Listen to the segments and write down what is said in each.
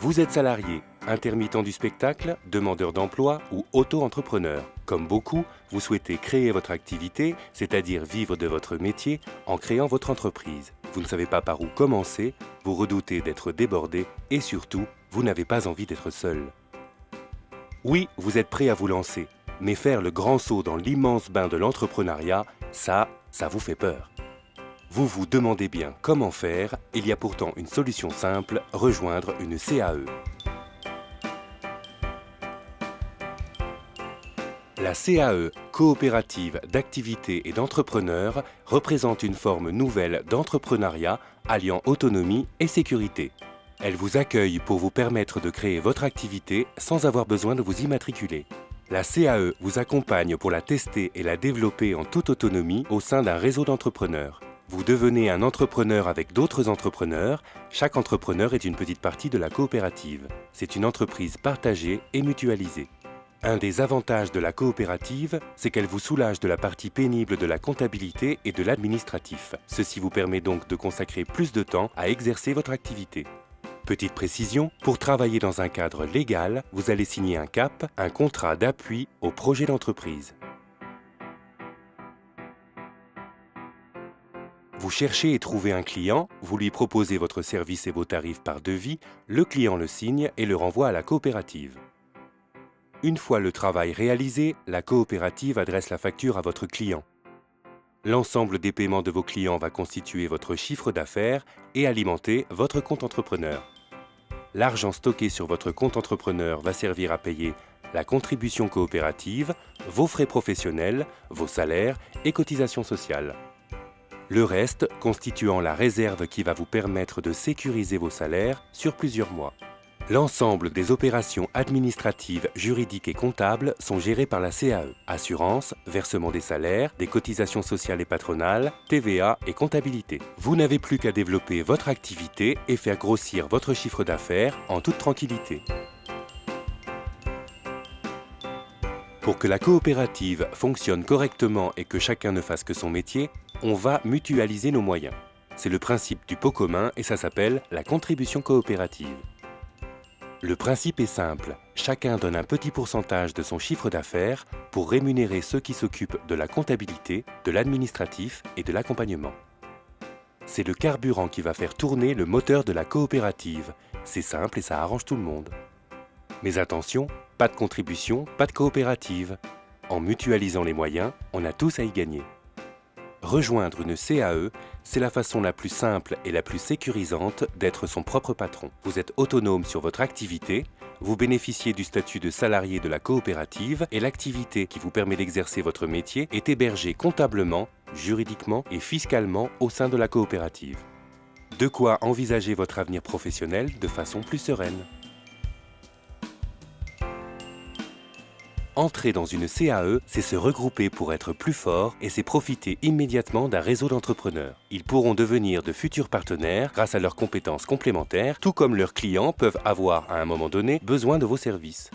Vous êtes salarié, intermittent du spectacle, demandeur d'emploi ou auto-entrepreneur. Comme beaucoup, vous souhaitez créer votre activité, c'est-à-dire vivre de votre métier en créant votre entreprise. Vous ne savez pas par où commencer, vous redoutez d'être débordé et surtout, vous n'avez pas envie d'être seul. Oui, vous êtes prêt à vous lancer, mais faire le grand saut dans l'immense bain de l'entrepreneuriat, ça vous fait peur. Vous vous demandez bien comment faire, il y a pourtant une solution simple, rejoindre une CAE. La CAE, coopérative d'activité et d'entrepreneurs, représente une forme nouvelle d'entrepreneuriat alliant autonomie et sécurité. Elle vous accueille pour vous permettre de créer votre activité sans avoir besoin de vous immatriculer. La CAE vous accompagne pour la tester et la développer en toute autonomie au sein d'un réseau d'entrepreneurs. Vous devenez un entrepreneur avec d'autres entrepreneurs. Chaque entrepreneur est une petite partie de la coopérative. C'est une entreprise partagée et mutualisée. Un des avantages de la coopérative, c'est qu'elle vous soulage de la partie pénible de la comptabilité et de l'administratif. Ceci vous permet donc de consacrer plus de temps à exercer votre activité. Petite précision, pour travailler dans un cadre légal, vous allez signer un CAP, un contrat d'appui au projet d'entreprise. Vous cherchez et trouvez un client, vous lui proposez votre service et vos tarifs par devis, le client le signe et le renvoie à la coopérative. Une fois le travail réalisé, la coopérative adresse la facture à votre client. L'ensemble des paiements de vos clients va constituer votre chiffre d'affaires et alimenter votre compte entrepreneur. L'argent stocké sur votre compte entrepreneur va servir à payer la contribution coopérative, vos frais professionnels, vos salaires et cotisations sociales. Le reste constituant la réserve qui va vous permettre de sécuriser vos salaires sur plusieurs mois. L'ensemble des opérations administratives, juridiques et comptables sont gérées par la CAE. Assurance, versement des salaires, des cotisations sociales et patronales, TVA et comptabilité. Vous n'avez plus qu'à développer votre activité et faire grossir votre chiffre d'affaires en toute tranquillité. Pour que la coopérative fonctionne correctement et que chacun ne fasse que son métier, on va mutualiser nos moyens. C'est le principe du pot commun et ça s'appelle la contribution coopérative. Le principe est simple, chacun donne un petit pourcentage de son chiffre d'affaires pour rémunérer ceux qui s'occupent de la comptabilité, de l'administratif et de l'accompagnement. C'est le carburant qui va faire tourner le moteur de la coopérative. C'est simple et ça arrange tout le monde. Mais attention, pas de contribution, pas de coopérative. En mutualisant les moyens, on a tous à y gagner. Rejoindre une CAE, c'est la façon la plus simple et la plus sécurisante d'être son propre patron. Vous êtes autonome sur votre activité, vous bénéficiez du statut de salarié de la coopérative et l'activité qui vous permet d'exercer votre métier est hébergée comptablement, juridiquement et fiscalement au sein de la coopérative. De quoi envisager votre avenir professionnel de façon plus sereine. Entrer dans une CAE, c'est se regrouper pour être plus fort et c'est profiter immédiatement d'un réseau d'entrepreneurs. Ils pourront devenir de futurs partenaires grâce à leurs compétences complémentaires, tout comme leurs clients peuvent avoir à un moment donné besoin de vos services.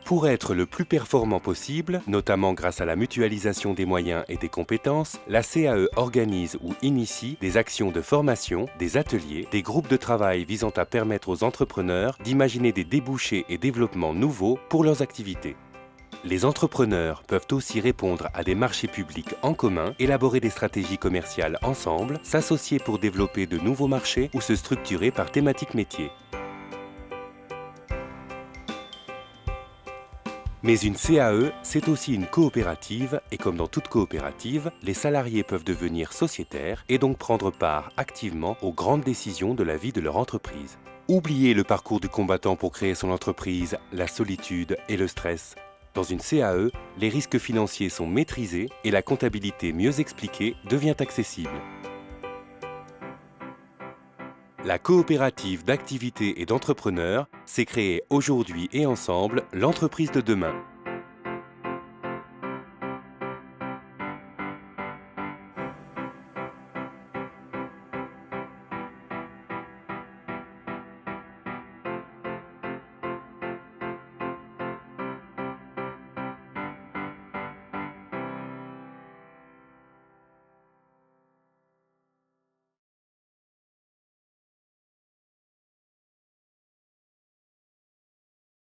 Pour être le plus performant possible, notamment grâce à la mutualisation des moyens et des compétences, la CAE organise ou initie des actions de formation, des ateliers, des groupes de travail visant à permettre aux entrepreneurs d'imaginer des débouchés et développements nouveaux pour leurs activités. Les entrepreneurs peuvent aussi répondre à des marchés publics en commun, élaborer des stratégies commerciales ensemble, s'associer pour développer de nouveaux marchés ou se structurer par thématique métier. Mais une CAE, c'est aussi une coopérative et comme dans toute coopérative, les salariés peuvent devenir sociétaires et donc prendre part activement aux grandes décisions de la vie de leur entreprise. Oubliez le parcours du combattant pour créer son entreprise, la solitude et le stress. Dans une CAE, les risques financiers sont maîtrisés et la comptabilité mieux expliquée devient accessible. La coopérative d'activité et d'entrepreneurs s'est créée aujourd'hui et ensemble l'entreprise de demain.